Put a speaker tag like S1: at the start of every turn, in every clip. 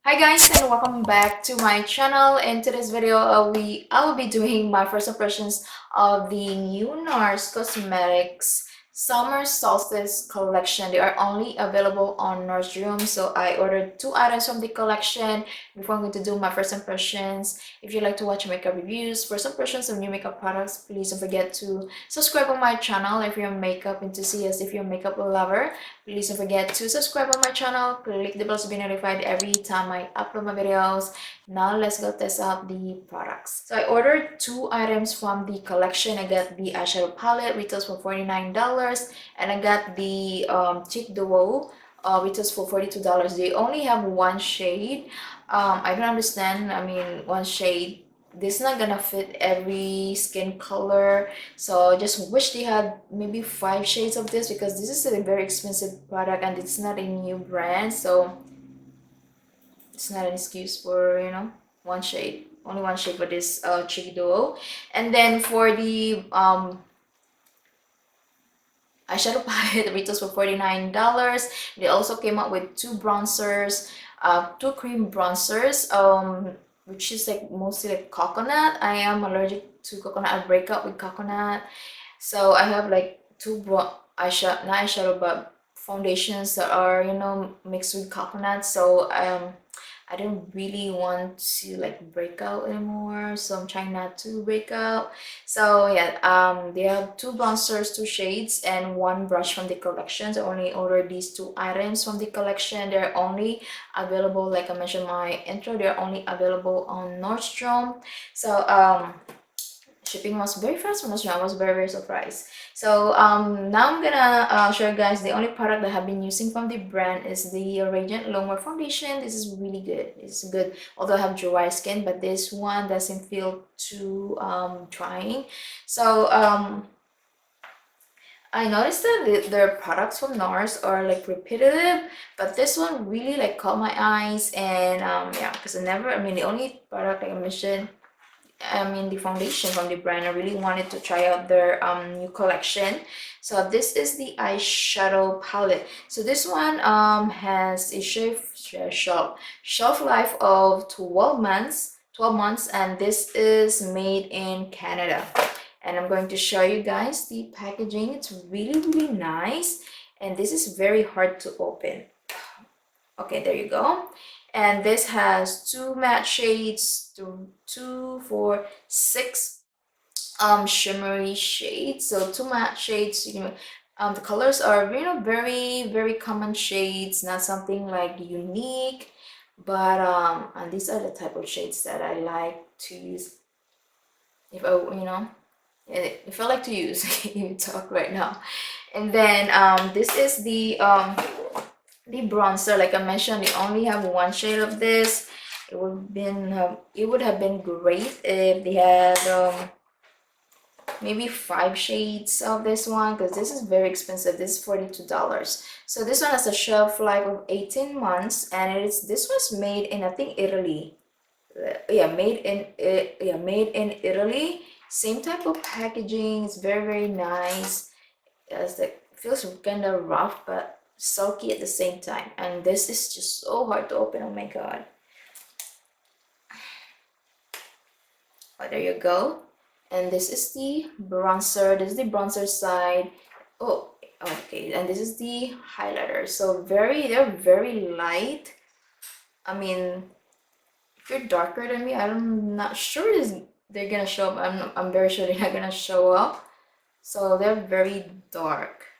S1: Hi guys, and welcome back to my channel. In today's video, I will be doing my first impressions of the new Nars Cosmetics Summer Solstice collection. They are only available on Nordstrom, so I ordered 2 items from the collection. Before I'm going to do my first impressions, if you like to watch makeup reviews, first impressions of new makeup products, please don't forget to subscribe on my channel if you're a makeup enthusiast, if you're a makeup lover. Please don't forget to subscribe on my channel, click the bell to be notified every time I upload my videos. Now let's go test out the products. So I ordered 2 items from the collection. I got the eyeshadow palette, retails for $49, and I got the cheek duo, retails for $42. They only have one shade. I don't understand. I mean, one shade. This is not gonna fit every skin color, so I just wish they had maybe 5 shades of this, because this is a very expensive product and it's not a new brand, so it's not an excuse for, one shade, only one shade for this cheek duo. And then for the eyeshadow palette, retails for $49. They also came up with 2 bronzers, 2 cream bronzers, which is like mostly like coconut. I am allergic to coconut. I break up with coconut, so I have like eyeshadow, not eyeshadow, but foundations that are, mixed with coconut. So I don't really want to like break out anymore, so I'm trying not to break out. So yeah, they have 2 bronzers, 2 shades, and 1 brush from the collection. So I only ordered these 2 items from the collection. They're only available, like I mentioned in my intro, they're only available on Nordstrom. So shipping was very fast from Nordstrom. I was very surprised. So now I'm gonna show you guys the only product that I've been using from the brand is the Radiant Longwear foundation. This is really good. It's good, although I have dry skin, but this one doesn't feel too drying. So I noticed that their products from Nars are like repetitive, but this one really like caught my eyes. And yeah, because I mean, the only product, like I mentioned, the foundation from the brand, I really wanted to try out their new collection. So this is the eyeshadow palette. So this one has a shelf life of 12 months, and this is made in Canada. And I'm going to show you guys the packaging. It's really nice, and this is very hard to open. Okay, there you go. And this has 2 matte shades, 2, 4, 6 shimmery shades. So 2 matte shades, the colors are, very common shades, not something like unique. But and these are the type of shades that I like to use if I like to use even talk right now. And then this is the bronzer. Like I mentioned, they only have one shade of this. It would have been great if they had maybe 5 shades of this one, because this is very expensive. This is $42. So this one has a shelf life of 18 months, and this was made in, I think, Italy. Yeah, made in Italy. Same type of packaging. It's very nice. It feels kind of rough but sulky at the same time. And this is just so hard to open. Oh my god. Oh, there you go. And this is the bronzer. This is the bronzer side. Oh, okay. And this is the highlighter. So they're very light. I mean, if you're darker than me, I'm not sure they're gonna show up. I'm very sure they're not gonna show up. So they're very dark.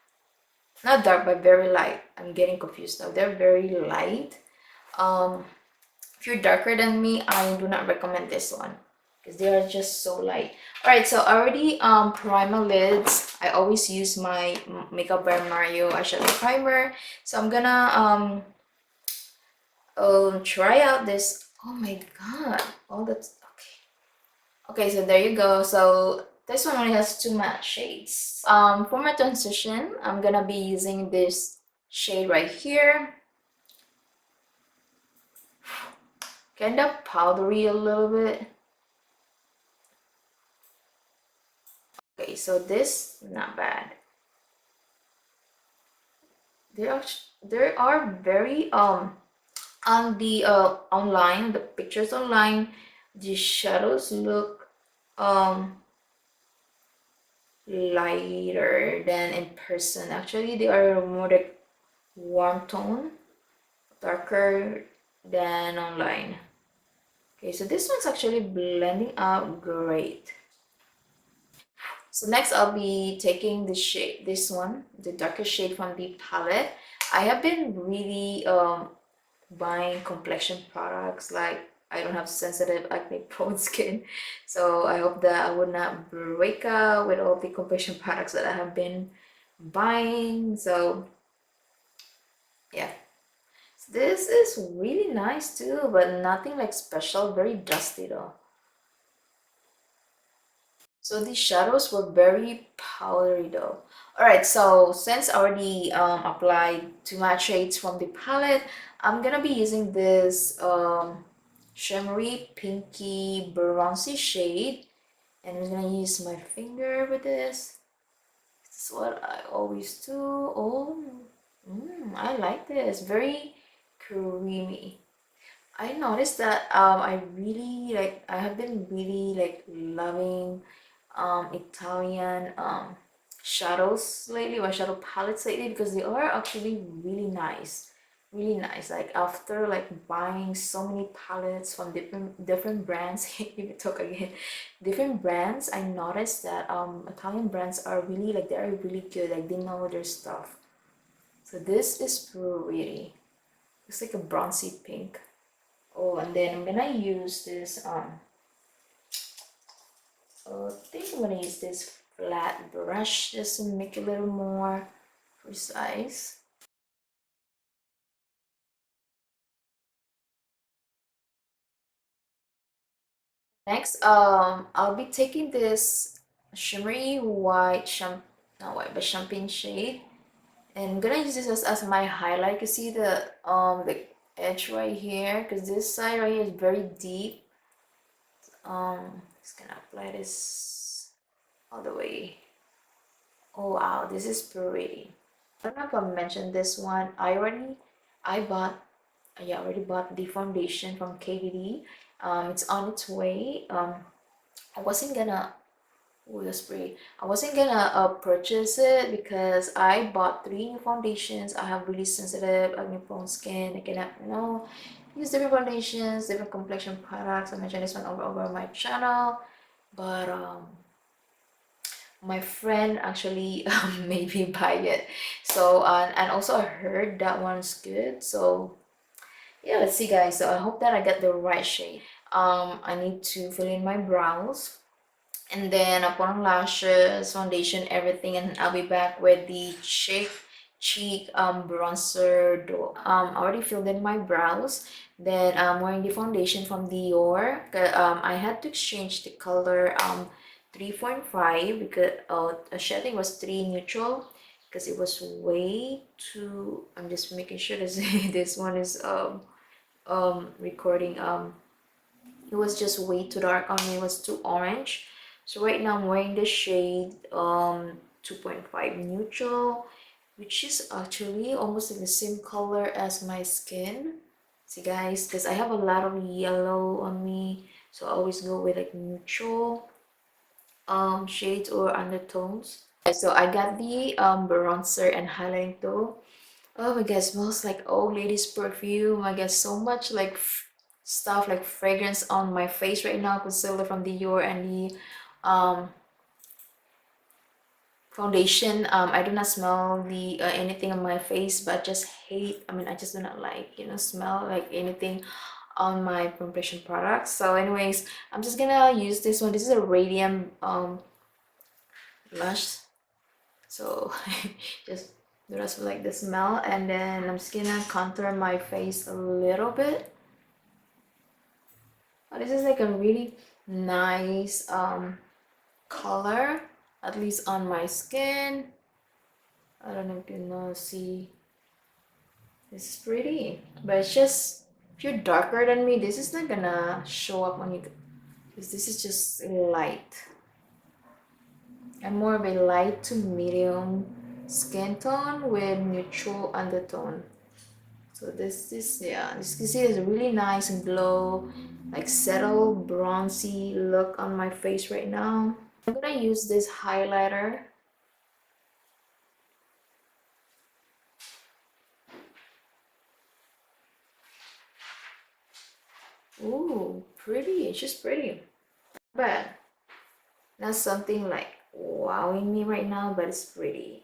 S1: Not dark, but very light. I'm getting confused now. They're very light. If you're darker than me, I do not recommend this one, because they are just so light. All right, so I already prime my lids. I always use my Makeup by Mario eyeshadow primer. So I'm gonna try out this. Oh my god! Oh, that's okay. Okay, so there you go. So this one only has 2 matte shades. For my transition, I'm gonna be using this shade right here. Kind of powdery a little bit. Okay, so this, not bad. They are very on the online, the pictures online, the shadows look lighter than in person. Actually, they are more like warm tone, darker than online. Okay, so this one's actually blending out great. So next I'll be taking the shade, this one, the darker shade from the palette. I have been really buying complexion products, like I don't have sensitive acne prone skin, so I hope that I would not break out with all the complexion products that I have been buying. So yeah, so this is really nice too, but nothing like special, very dusty though. So these shadows were very powdery though. Alright, so since I already applied two matte shades from the palette, I'm gonna be using this shimmery pinky bronzy shade, and I'm gonna use my finger with this. This is what I always do. Oh, I like this. Very creamy. I noticed that I have been really like loving Italian shadows lately, or shadow palettes lately, because they are actually really nice. Really nice. Like after like buying so many palettes from different brands, if you talk again, different brands, I noticed that Italian brands are really like they are really good. Like they know their stuff. So this is pretty. It's like a bronzy pink. Oh, and then I'm gonna use this I think I'm gonna use this flat brush just to make it a little more precise. Next, I'll be taking this shimmery white not white, but champagne shade, and I'm gonna use this as my highlight. You see the edge right here, because this side right here is very deep. Just gonna apply this all the way. Oh wow, this is pretty. I don't know if I mentioned this one. I bought, yeah, I already bought the foundation from KVD. It's on its way. I wasn't gonna, oh, the spray. I wasn't gonna purchase it because I bought three new foundations. I have really sensitive, acne prone skin. I cannot, use different foundations, different complexion products. I mentioned this one over on my channel, but my friend actually made me buy it. So and also I heard that one's good. So yeah, let's see guys. So I hope that I get the right shade. I need to fill in my brows, and then upon lashes, foundation, everything, and I'll be back with the cheek bronzer duo. I already filled in my brows. Then I'm wearing the foundation from Dior. I had to exchange the color 3.5 because the shading was 3 neutral, because it was way too. I'm just making sure this this one is recording. It was just way too dark on me. It was too orange. So right now I'm wearing the shade 2.5 neutral, which is actually almost like the same color as my skin. See guys, because I have a lot of yellow on me, so I always go with like neutral shades or undertones. So I got the bronzer and highlighting tool. Oh my god, it smells like old lady's perfume. I get so much like stuff like fragrance on my face right now. Concealer from Dior and the foundation. I do not smell the anything on my face, but I just hate. I mean, I just do not like smell like anything on my complexion products. So, anyways, I'm just gonna use this one. This is a radium blush. So just the rest of like the smell, and then I'm just gonna contour my face a little bit. Oh, this is like a really nice color, at least on my skin. I don't know if you know, see, this is pretty, but it's just, if you're darker than me, this is not gonna show up on you, because this is just light. I'm more of a light to medium skin tone with neutral undertone. So this is, yeah, as you can see, there's a really nice glow, like settled bronzy look on my face right now. I'm gonna use this highlighter. Ooh, pretty. It's just pretty. But not something like wowing me right now, but it's pretty.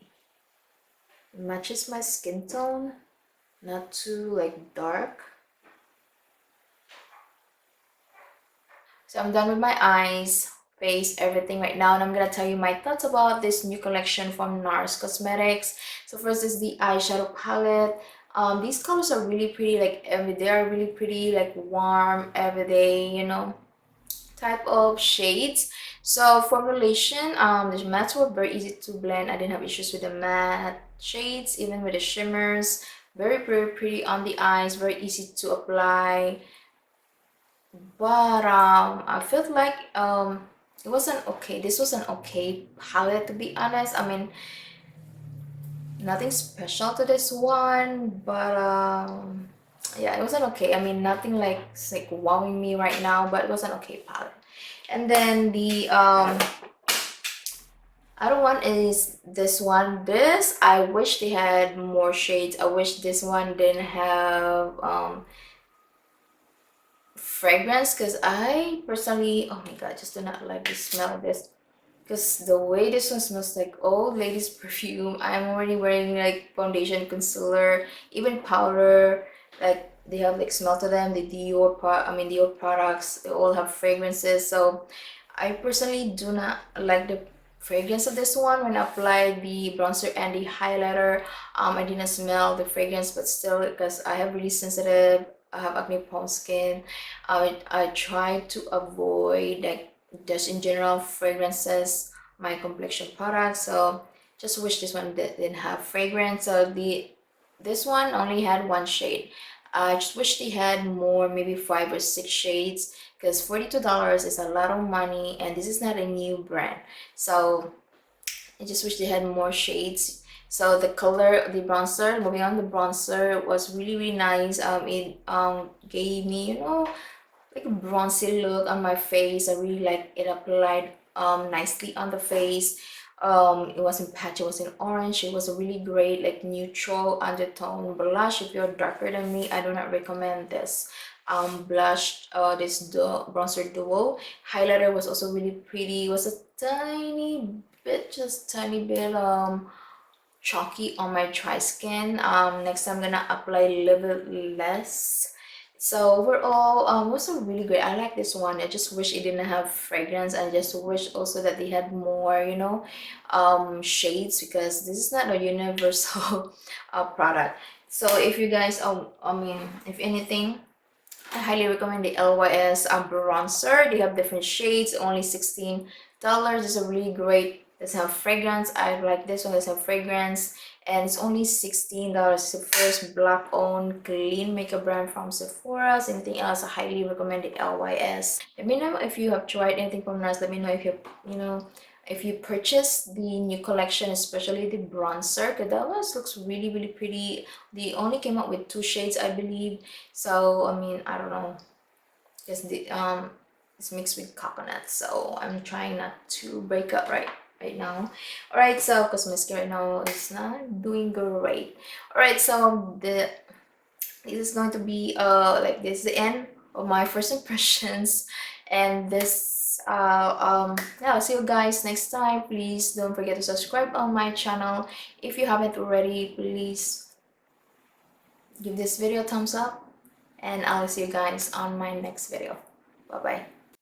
S1: It matches my skin tone, not too like dark. So I'm done with my eyes, face, everything right now, and I'm gonna tell you my thoughts about this new collection from Nars Cosmetics. So first is the eyeshadow palette. These colors are really pretty, like they are really pretty, like warm, everyday, you know, type of shades. So formulation, the mattes were very easy to blend. I didn't have issues with the matte shades, even with the shimmers. Very, very pretty on the eyes, very easy to apply. But I felt like it wasn't okay. This was an okay palette, to be honest. I mean, nothing special to this one, but yeah, it wasn't okay. I mean, nothing like it's like wowing me right now, but it was an okay palette. And then the other one is this one. This, I wish they had more shades. I wish this one didn't have fragrance, because I personally, oh my god, just do not like the smell of this, because the way this one smells like old lady's perfume. I'm already wearing like foundation, concealer, even powder, like they have like smell to them. The Dior products, they all have fragrances. So I personally do not like the fragrance of this one. When I applied the bronzer and the highlighter, I didn't smell the fragrance, but still, because I have really sensitive, I have acne prone skin, I try to avoid like just in general fragrances, my complexion products. So just wish this one didn't have fragrance. So this one only had one shade. I just wish they had more, maybe 5 or 6 shades, because $42 is a lot of money, and this is not a new brand. So I just wish they had more shades. So the color, the bronzer, moving on, the bronzer was really, really nice. It gave me, you know, like a bronzy look on my face. I really like it applied nicely on the face. It wasn't patchy, it wasn't orange. It was a really great like neutral undertone blush. If you're darker than me, I do not recommend this blush, this bronzer duo. Highlighter was also really pretty. It was a tiny bit, just tiny bit chalky on my dry skin. Next time I'm gonna apply a little bit less. So overall, was a really great. I like this one. I just wish it didn't have fragrance. I just wish also that they had more, you know, shades, because this is not a universal product. So if you guys, I mean, if anything, I highly recommend the LYS bronzer. They have different shades, only $16. It's a really great. Doesn't have fragrance. I like this one. Doesn't have fragrance, and it's only $16. It's the first black-owned clean makeup brand from Sephora. So anything else, I highly recommend the LYS. Let me know if you have tried anything from Nars. Let me know if you know, if you purchased the new collection, especially the bronzer, because that one looks really, really pretty. They only came out with 2 shades, I believe. So I mean, I don't know, because the it's mixed with coconut, so I'm trying not to break up right now. All right, so because my skin right now is not doing great. All right, so this is going to be like this is the end of my first impressions, and this yeah, I'll see you guys next time. Please don't forget to subscribe on my channel if you haven't already. Please give this video a thumbs up, and I'll see you guys on my next video. Bye bye.